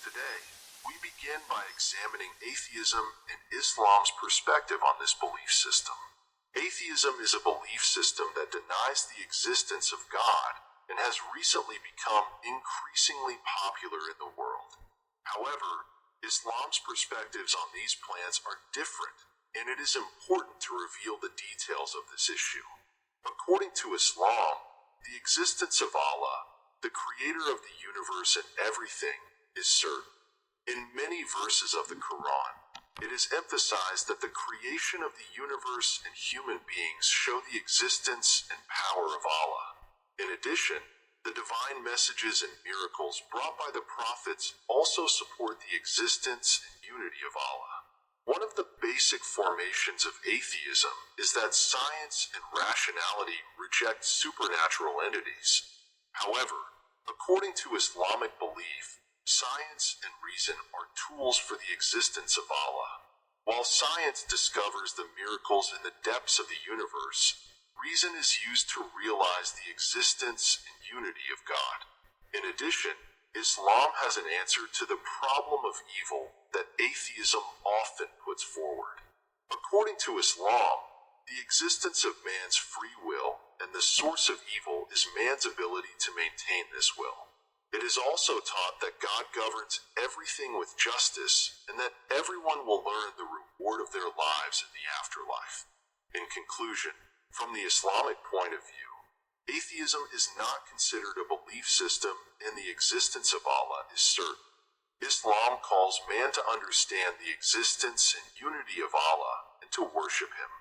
Today, we begin by examining atheism and Islam's perspective on this belief system. Atheism is a belief system that denies the existence of God and has recently become increasingly popular in the world. However, Islam's perspectives on these plans are different, and it is important to reveal the details of this issue. According to Islam, the existence of Allah, the creator of the universe and everything, is certain. In many verses of the Quran, it is emphasized that the creation of the universe and human beings show the existence and power of Allah. In addition, the divine messages and miracles brought by the prophets also support the existence and unity of Allah. One of the basic formations of atheism is that science and rationality reject supernatural entities. However, according to Islamic belief, science and reason are tools for the existence of Allah. While science discovers the miracles in the depths of the universe, reason is used to realize the existence and unity of God. In addition, Islam has an answer to the problem of evil that atheism often puts forward. According to Islam, the existence of man's free will and the source of evil is man's ability to maintain this will. It is also taught that God governs everything with justice and that everyone will learn the reward of their lives in the afterlife. In conclusion, from the Islamic point of view, atheism is not considered a belief system and the existence of Allah is certain. Islam calls man to understand the existence and unity of Allah and to worship Him.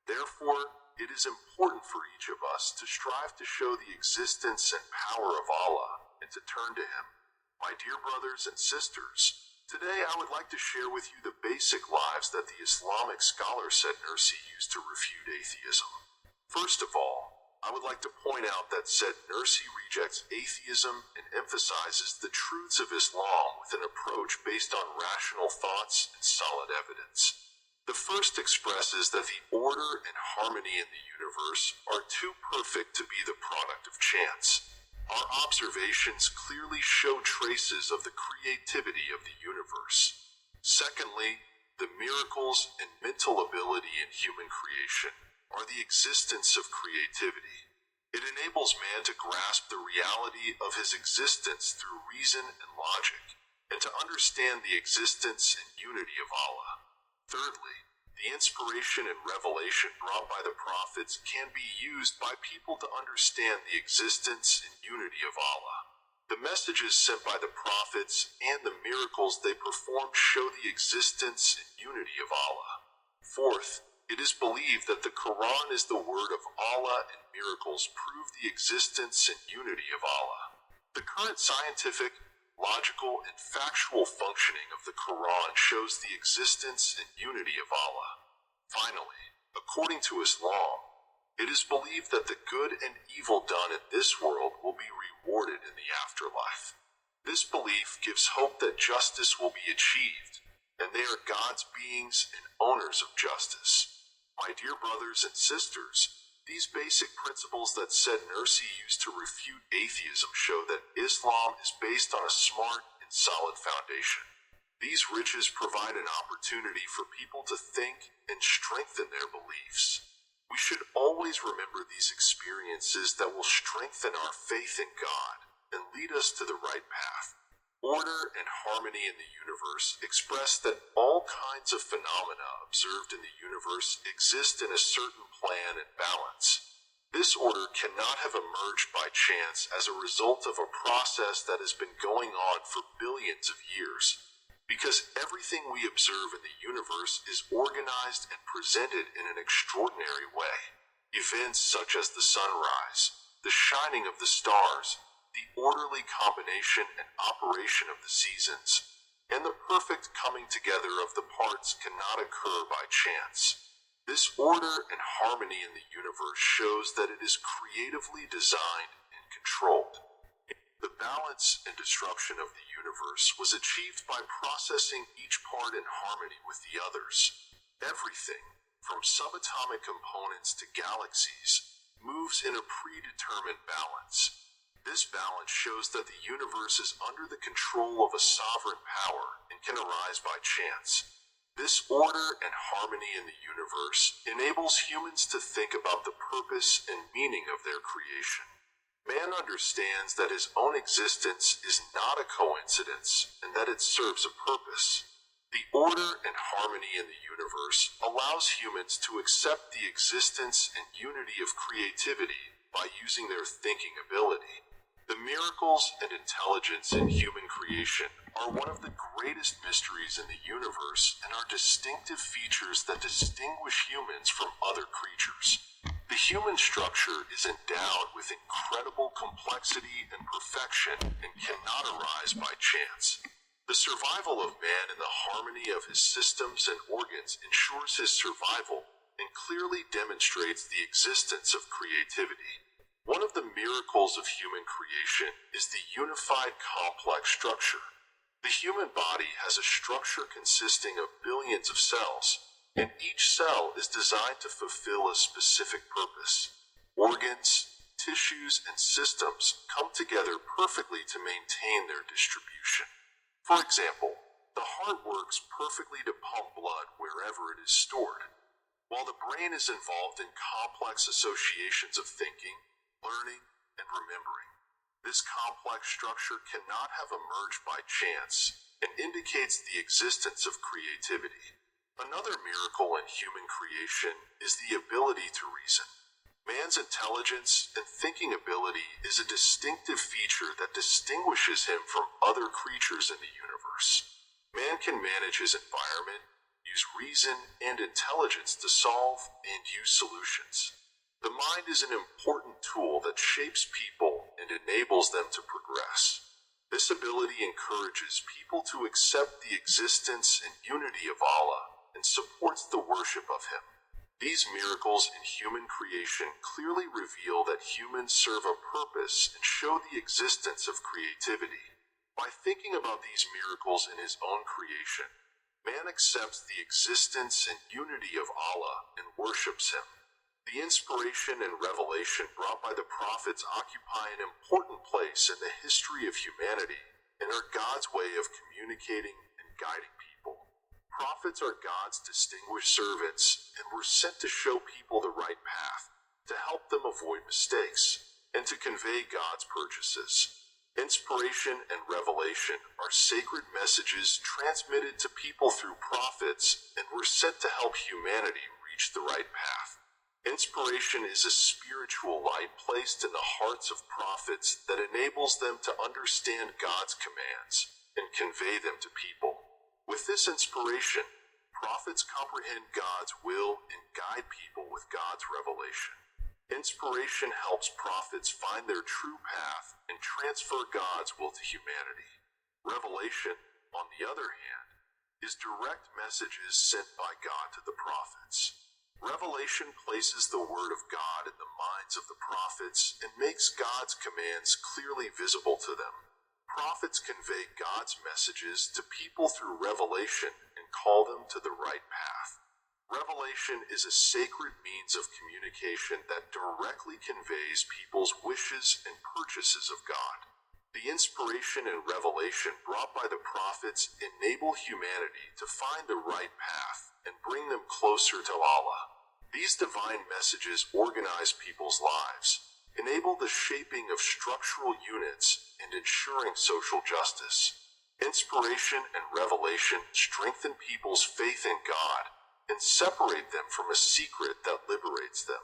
Therefore, it is important for each of us to strive to show the existence and power of Allah and to turn to Him. My dear brothers and sisters, today I would like to share with you the basic lies that the Islamic scholar Said Nursi used to refute atheism. First of all, I would like to point out that Said Nursi rejects atheism and emphasizes the truths of Islam with an approach based on rational thoughts and solid evidence. The first expresses that the order and harmony in the universe are too perfect to be the product of chance. Our observations clearly show traces of the creativity of the universe. Secondly, the miracles and mental ability in human creation are the existence of creativity. It enables man to grasp the reality of his existence through reason and logic, and to understand the existence and unity of Allah. Thirdly, the inspiration and revelation brought by the prophets can be used by people to understand the existence and unity of Allah. The messages sent by the prophets and the miracles they performed show the existence and unity of Allah. Fourth, it is believed that the Quran is the word of Allah and miracles prove the existence and unity of Allah. The current scientific, logical, and factual functioning of the Quran shows the existence and unity of Allah. Finally, according to Islam, it is believed that the good and evil done in this world will be rewarded in the afterlife. This belief gives hope that justice will be achieved, and they are God's beings and owners of justice. My dear brothers and sisters, these basic principles that Said Nursi used to refute atheism show that Islam is based on a smart and solid foundation. These riches provide an opportunity for people to think and strengthen their beliefs. We should always remember these experiences that will strengthen our faith in God and lead us to the right path. Order and harmony in the universe express that all kinds of phenomena observed in the universe exist in a certain plan and balance. This order cannot have emerged by chance as a result of a process that has been going on for billions of years, because everything we observe in the universe is organized and presented in an extraordinary way. Events such as the sunrise, the shining of the stars, the orderly combination and operation of the seasons, and the perfect coming together of the parts cannot occur by chance. This order and harmony in the universe shows that it is creatively designed and controlled. The balance and disruption of the universe was achieved by processing each part in harmony with the others. Everything, from subatomic components to galaxies, moves in a predetermined balance. This balance shows that the universe is under the control of a sovereign power and can arise by chance. This order and harmony in the universe enables humans to think about the purpose and meaning of their creation. Man understands that his own existence is not a coincidence and that it serves a purpose. The order and harmony in the universe allows humans to accept the existence and unity of creativity by using their thinking ability. The miracles and intelligence in human creation are one of the greatest mysteries in the universe and are distinctive features that distinguish humans from other creatures. The human structure is endowed with incredible complexity and perfection and cannot arise by chance. The survival of man and the harmony of his systems and organs ensures his survival and clearly demonstrates the existence of creativity. One of the miracles of human creation is the unified complex structure. The human body has a structure consisting of billions of cells, and each cell is designed to fulfill a specific purpose. Organs, tissues, and systems come together perfectly to maintain their distribution. For example, the heart works perfectly to pump blood wherever it is stored, while the brain is involved in complex associations of thinking, learning, and remembering. This complex structure cannot have emerged by chance and indicates the existence of creativity. Another miracle in human creation is the ability to reason. Man's intelligence and thinking ability is a distinctive feature that distinguishes him from other creatures in the universe. Man can manage his environment, use reason and intelligence to solve and use solutions. The mind is an important tool that shapes people and enables them to progress. This ability encourages people to accept the existence and unity of Allah and supports the worship of Him. These miracles in human creation clearly reveal that humans serve a purpose and show the existence of creativity. By thinking about these miracles in his own creation, man accepts the existence and unity of Allah and worships Him. The inspiration and revelation brought by the prophets occupy an important place in the history of humanity and are God's way of communicating and guiding people. Prophets are God's distinguished servants and were sent to show people the right path, to help them avoid mistakes, and to convey God's purposes. Inspiration and revelation are sacred messages transmitted to people through prophets and were sent to help humanity reach the right path. Inspiration is a spiritual light placed in the hearts of prophets that enables them to understand God's commands and convey them to people. With this inspiration, prophets comprehend God's will and guide people with God's revelation. Inspiration helps prophets find their true path and transfer God's will to humanity. Revelation, on the other hand, is direct messages sent by God to the prophets. Revelation places the word of God in the minds of the prophets and makes God's commands clearly visible to them. Prophets convey God's messages to people through revelation and call them to the right path. Revelation is a sacred means of communication that directly conveys people's wishes and purposes of God. The inspiration and revelation brought by the prophets enable humanity to find the right path and bring them closer to Allah. These divine messages organize people's lives, enable the shaping of structural units, and ensuring social justice. Inspiration and revelation strengthen people's faith in God and separate them from a secret that liberates them.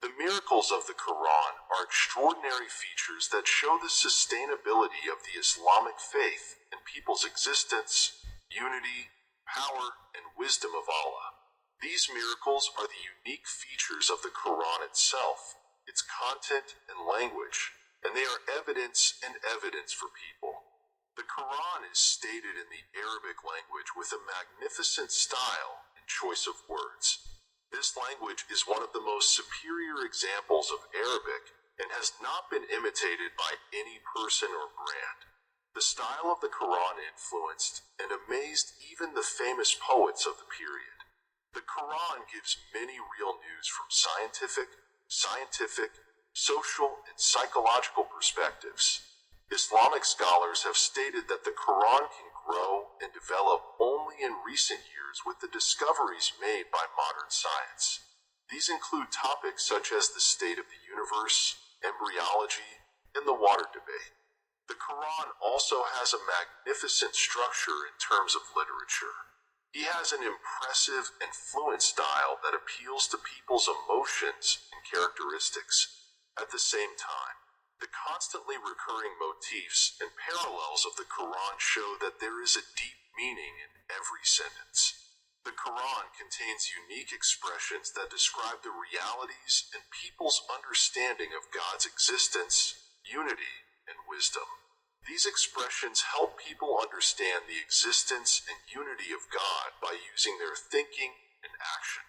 The miracles of the Quran are extraordinary features that show the sustainability of the Islamic faith and people's existence, unity, power, and wisdom of Allah. These miracles are the unique features of the Quran itself, its content and language, and they are evidence for people. The Quran is stated in the Arabic language with a magnificent style and choice of words. This language is one of the most superior examples of Arabic and has not been imitated by any person or brand. The style of the Quran influenced and amazed even the famous poets of the period. The Quran gives many real news from scientific, social, and psychological perspectives. Islamic scholars have stated that the Quran can grow and develop only in recent years with the discoveries made by modern science. These include topics such as the state of the universe, embryology, and the water debate. The Quran also has a magnificent structure in terms of literature. He has an impressive and fluent style that appeals to people's emotions and characteristics. At the same time, the constantly recurring motifs and parallels of the Quran show that there is a deep meaning in every sentence. The Quran contains unique expressions that describe the realities and people's understanding of God's existence, unity, and wisdom. These expressions help people understand the existence and unity of God by using their thinking and action.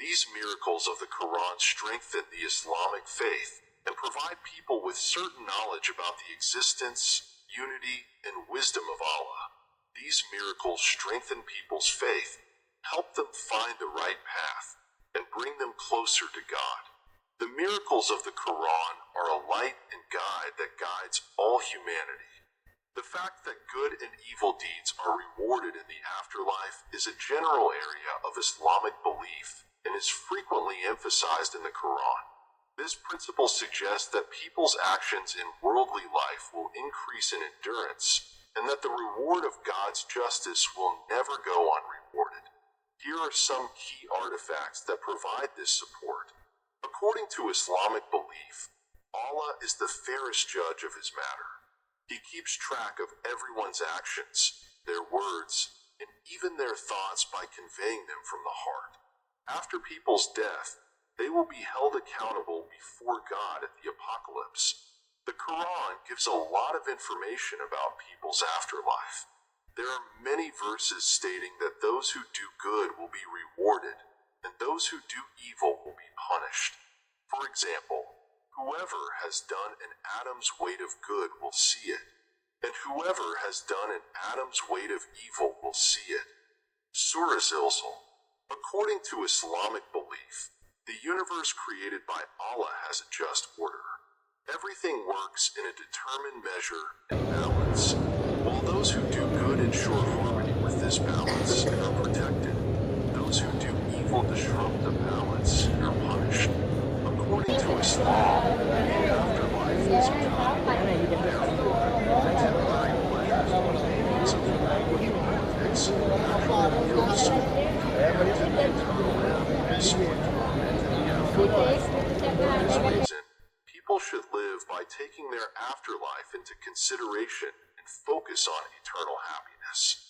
These miracles of the Quran strengthen the Islamic faith and provide people with certain knowledge about the existence, unity, and wisdom of Allah. These miracles strengthen people's faith, help them find the right path, and bring them closer to God. The miracles of the Quran are a light and guide that guides all humanity. The fact that good and evil deeds are rewarded in the afterlife is a general area of Islamic belief and is frequently emphasized in the Quran. This principle suggests that people's actions in worldly life will increase in endurance and that the reward of God's justice will never go unrewarded. Here are some key artifacts that provide this support. According to Islamic belief, Allah is the fairest judge of his matter. He keeps track of everyone's actions, their words, and even their thoughts by conveying them from the heart. After people's death, they will be held accountable before God at the apocalypse. The Quran gives a lot of information about people's afterlife. There are many verses stating that those who do good will be rewarded, and those who do evil will be punished. For example, whoever has done an atom's weight of good will see it, and whoever has done an atom's weight of evil will see it. Surah Zilzal. According to Islamic belief, the universe created by Allah has a just order. Everything works in a determined measure and balance, while those who do good ensure harmony with this balance and are protected. Those who do evil disrupt the balance and are punished. According to Islam, the afterlife is God. Therefore, contemporary pleasures and means of language politics actually yield so compared to the eternal happiness or torment in the afterlife. For this reason, people should live by taking their afterlife into consideration and focus on eternal happiness.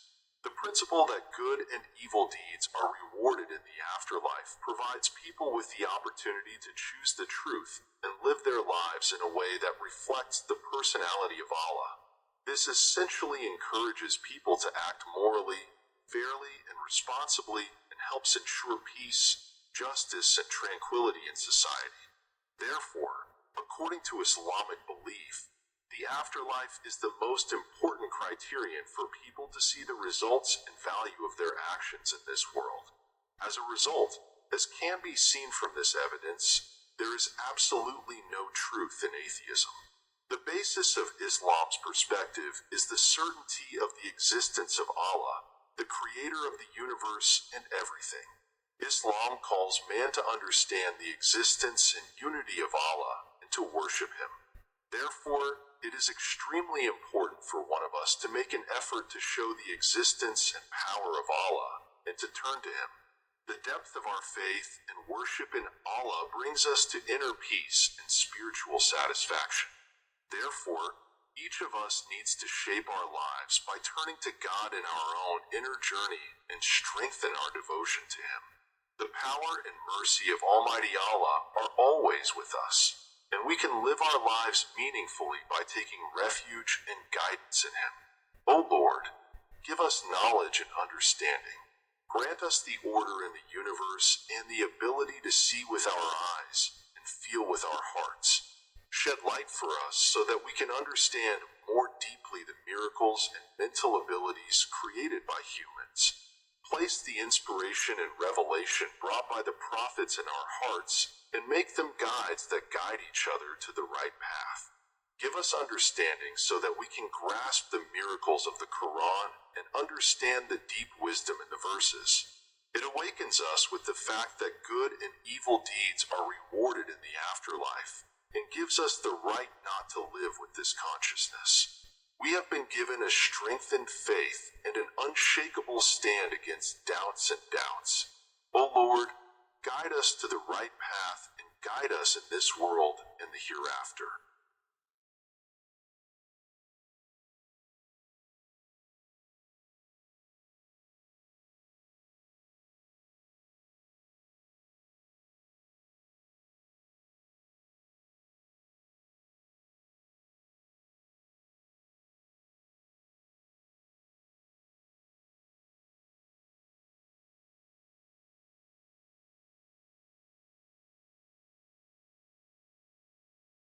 The principle that good and evil deeds are rewarded in the afterlife provides people with the opportunity to choose the truth and live their lives in a way that reflects the personality of Allah. This essentially encourages people to act morally, fairly, and responsibly and helps ensure peace, justice, and tranquility in society. Therefore, according to Islamic belief, the afterlife is the most important criterion for people to see the results and value of their actions in this world. As a result, as can be seen from this evidence, there is absolutely no truth in atheism. The basis of Islam's perspective is the certainty of the existence of Allah, the creator of the universe and everything. Islam calls man to understand the existence and unity of Allah and to worship him. Therefore, it is extremely important for one of us to make an effort to show the existence and power of Allah and to turn to him. The depth of our faith and worship in Allah brings us to inner peace and spiritual satisfaction. Therefore, each of us needs to shape our lives by turning to God in our own inner journey and strengthen our devotion to him. The power and mercy of Almighty Allah are always with us, and we can live our lives meaningfully by taking refuge and guidance in him. O Lord, give us knowledge and understanding. Grant us the order in the universe and the ability to see with our eyes and feel with our hearts. Shed light for us so that we can understand more deeply the miracles and mental abilities created by humans. place the inspiration and revelation brought by the prophets in our hearts, and make them guides that guide each other to the right path. Give us understanding so that we can grasp the miracles of the Quran and understand the deep wisdom in the verses. It awakens us with the fact that good and evil deeds are rewarded in the afterlife, and gives us the right not to live with this consciousness. We have been given a strengthened faith and an unshakable stand against doubts and doubts. O Lord, guide us to the right path and guide us in this world and the hereafter.